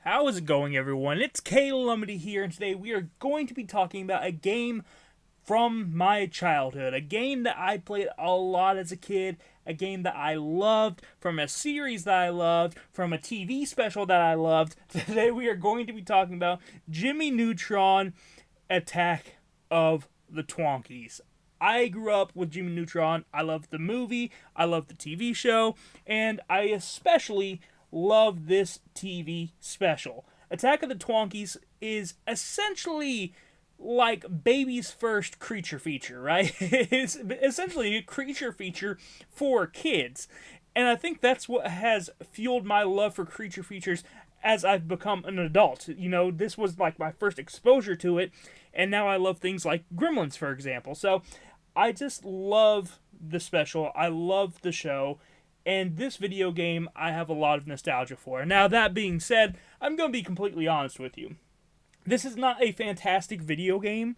How is it going, everyone? It's Lumity here, and today we are going to be talking about a game from my childhood. A game that I played a lot as a kid, a game that I loved, from a series that I loved, from a TV special that I loved. Today we are going to be talking about Jimmy Neutron, Attack of the Twonkies. I grew up with Jimmy Neutron. I loved the movie, I loved the TV show, and I especially love this TV special. Attack of the Twonkies is essentially like baby's first creature feature, right? It's essentially a creature feature for kids. And I think that's what has fueled my love for creature features as I've become an adult. You know, this was like my first exposure to it, and now I love things like Gremlins, for example. So I just love the special. I love the show. And this video game, I have a lot of nostalgia for. Now, that being said, I'm going to be completely honest with you. This is not a fantastic video game,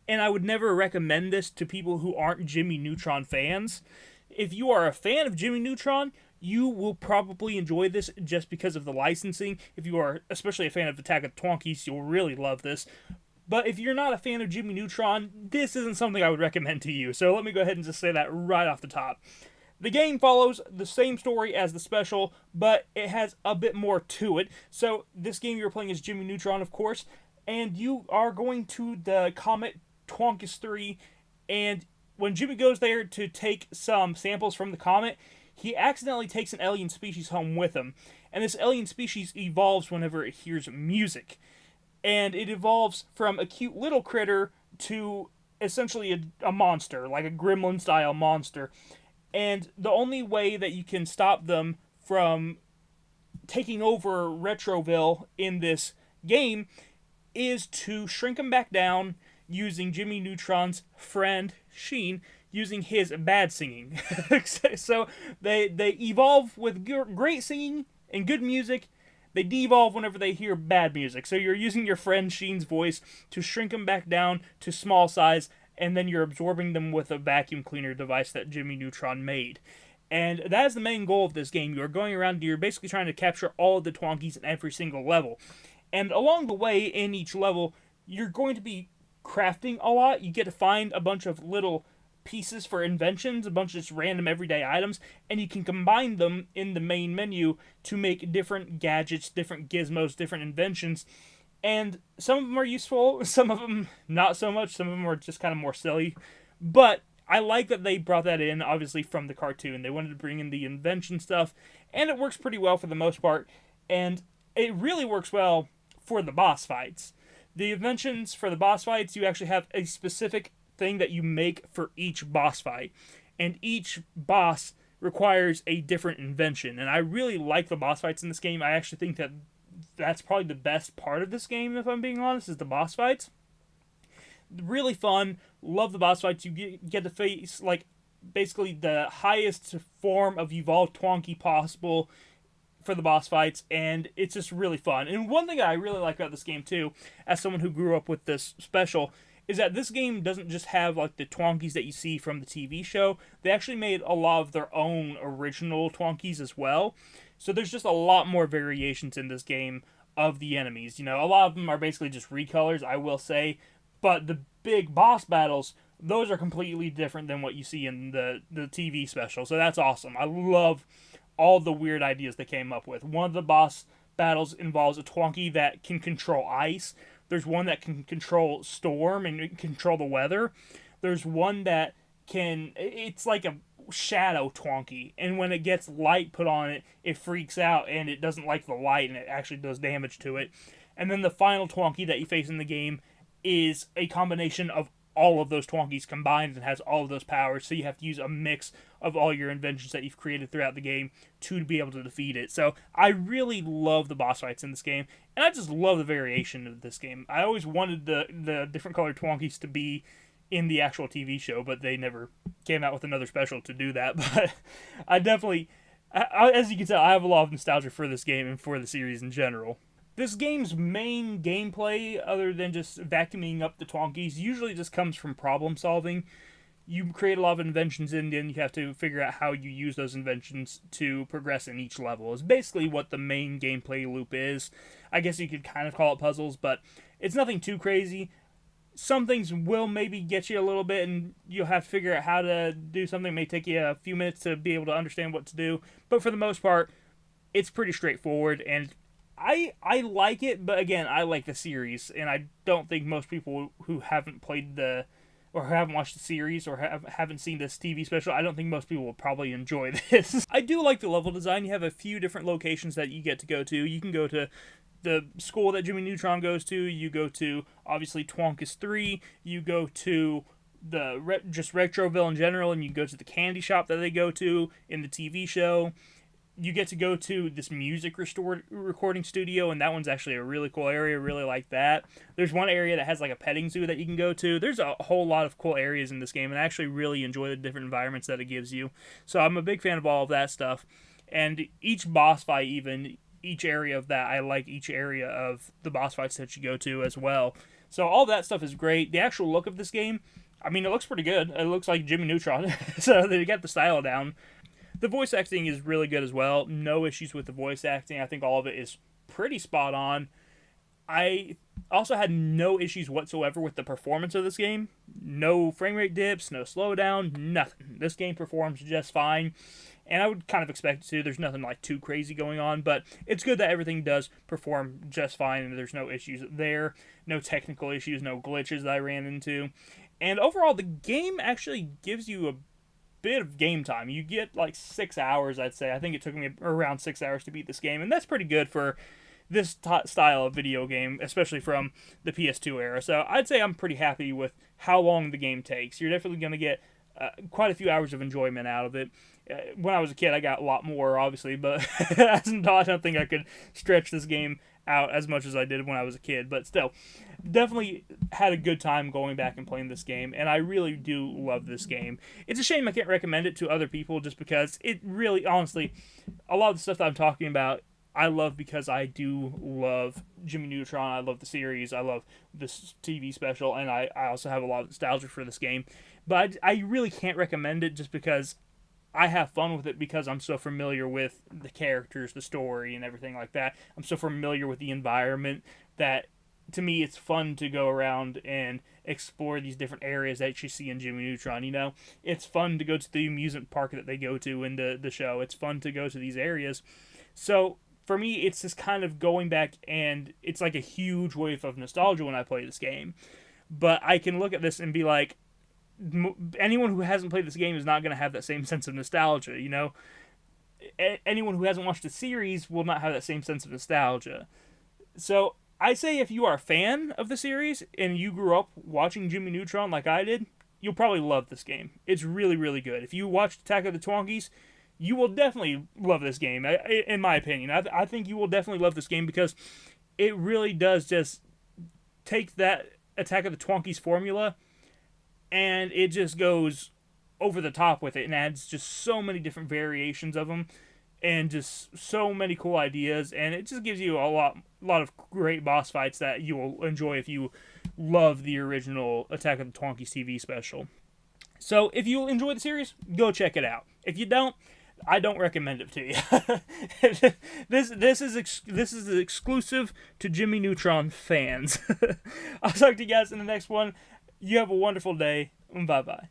and I would never recommend this to people who aren't Jimmy Neutron fans. If you are a fan of Jimmy Neutron, you will probably enjoy this just because of the licensing. If you are especially a fan of Attack of the Twonkies, you'll really love this. But if you're not a fan of Jimmy Neutron, this isn't something I would recommend to you. So let me go ahead and just say that right off the top. The game follows the same story as the special, but it has a bit more to it. So this game you're playing is Jimmy Neutron, of course, and you are going to the comet Twonkies 3, and when Jimmy goes there to take some samples from the comet, he accidentally takes an alien species home with him. And this alien species evolves whenever it hears music. And it evolves from a cute little critter to essentially a monster, like a gremlin-style monster. And the only way that you can stop them from taking over Retroville in this game is to shrink them back down using Jimmy Neutron's friend, Sheen, using his bad singing. So they evolve with great singing and good music. They de-evolve whenever they hear bad music. So you're using your friend Sheen's voice to shrink them back down to small size, and then you're absorbing them with a vacuum cleaner device that Jimmy Neutron made. And that is the main goal of this game. You're going around, you're basically trying to capture all of the Twonkies in every single level. And along the way, in each level, you're going to be crafting a lot. You get to find a bunch of little pieces for inventions, a bunch of just random everyday items, and you can combine them in the main menu to make different gadgets, different gizmos, different inventions. And some of them are useful, some of them not so much, some of them are just kind of more silly. But I like that they brought that in, obviously, from the cartoon. They wanted to bring in the invention stuff, and it works pretty well for the most part. And it really works well for the boss fights. The inventions for the boss fights, you actually have a specific thing that you make for each boss fight. And each boss requires a different invention. And I really like the boss fights in this game. I actually think that that's probably the best part of this game, if I'm being honest, is the boss fights. Really fun. Love the boss fights. You get to face, like, basically the highest form of evolved Twonky possible for the boss fights, and it's just really fun. And one thing I really like about this game, too, as someone who grew up with this special, is that this game doesn't just have, like, the Twonkies that you see from the TV show. They actually made a lot of their own original Twonkies as well. So there's just a lot more variations in this game of the enemies. You know, a lot of them are basically just recolors, I will say. But the big boss battles, those are completely different than what you see in the TV special. So that's awesome. I love all the weird ideas they came up with. One of the boss battles involves a Twonky that can control ice. There's one that can control storm and control the weather. There's one that it's like a shadow Twonky, and when it gets light put on it, it freaks out and it doesn't like the light and it actually does damage to it. And then the final Twonky that you face in the game is a combination of all of those Twonkies combined and has all of those powers, so you have to use a mix of all your inventions that you've created throughout the game to be able to defeat it. So I really love the boss fights in this game, and I just love the variation of this game. I always wanted the different colored Twonkies to be in the actual TV show, but they never came out with another special to do that. But I definitely, as you can tell, I have a lot of nostalgia for this game and for the series in general. This game's main gameplay, other than just vacuuming up the Twonkies, usually just comes from problem solving. you create a lot of inventions, and then you have to figure out how you use those inventions to progress in each level. Is basically what the main gameplay loop is. I guess you could kind of call it puzzles, but it's nothing too crazy. Some things will maybe get you a little bit, and you'll have to figure out how to do something. It may take you a few minutes to be able to understand what to do, but for the most part, it's pretty straightforward, and I like it, but again, I like the series, and I don't think most people who haven't played or haven't watched the series or haven't seen this TV special, I don't think most people will probably enjoy this. I do like the level design. You have a few different locations that you get to go to. You can go to the school that Jimmy Neutron goes to. You go to, obviously, Twonkies 3. You go to just Retroville in general, and you go to the candy shop that they go to in the TV show. You get to go to this music recording studio, and that one's actually a really cool area. Really like that. There's one area that has like a petting zoo that you can go to. There's a whole lot of cool areas in this game, and I actually really enjoy the different environments that it gives you. So I'm a big fan of all of that stuff. And each boss fight, even each area of that, I like each area of the boss fights that you go to as well. So all that stuff is great. The actual look of this game, I mean, it looks pretty good. It looks like Jimmy Neutron. So they got the style down. The voice acting is really good as well. No issues with the voice acting. I think all of it is pretty spot on. I also had no issues whatsoever with the performance of this game. No frame rate dips, no slowdown, nothing. This game performs just fine, and I would kind of expect it to. There's nothing like too crazy going on, but it's good that everything does perform just fine, and there's no issues there, no technical issues, no glitches that I ran into. And overall, the game actually gives you a bit of game time. You get like 6 hours, I'd say. I think it took me around 6 hours to beat this game, and that's pretty good for this style of video game, especially from the PS2 era. So I'd say I'm pretty happy with how long the game takes. You're definitely going to get quite a few hours of enjoyment out of it. When I was a kid, I got a lot more, obviously, but I don't think I could stretch this game out as much as I did when I was a kid, but still, definitely had a good time going back and playing this game, and I really do love this game. It's a shame I can't recommend it to other people just because it really, honestly, a lot of the stuff that I'm talking about, I love because I do love Jimmy Neutron, I love the series, I love this TV special, and I also have a lot of nostalgia for this game, but I really can't recommend it just because I have fun with it because I'm so familiar with the characters, the story, and everything like that. I'm so familiar with the environment that, to me, it's fun to go around and explore these different areas that you see in Jimmy Neutron, you know? It's fun to go to the amusement park that they go to in the show. It's fun to go to these areas. So, for me, it's just kind of going back, and it's like a huge wave of nostalgia when I play this game. But I can look at this and be like, anyone who hasn't played this game is not going to have that same sense of nostalgia, you know? Anyone who hasn't watched the series will not have that same sense of nostalgia. So, I say if you are a fan of the series, and you grew up watching Jimmy Neutron like I did, you'll probably love this game. It's really, really good. If you watched Attack of the Twonkies, you will definitely love this game, in my opinion. I think you will definitely love this game because it really does just take that Attack of the Twonkies formula, and it just goes over the top with it and adds just so many different variations of them and just so many cool ideas, and it just gives you a lot of great boss fights that you will enjoy if you love the original Attack of the Twonkies TV special. So if you enjoy the series, go check it out. If you don't, I don't recommend it to you. This is exclusive to Jimmy Neutron fans. I'll talk to you guys in the next one. You have a wonderful day. Bye-bye.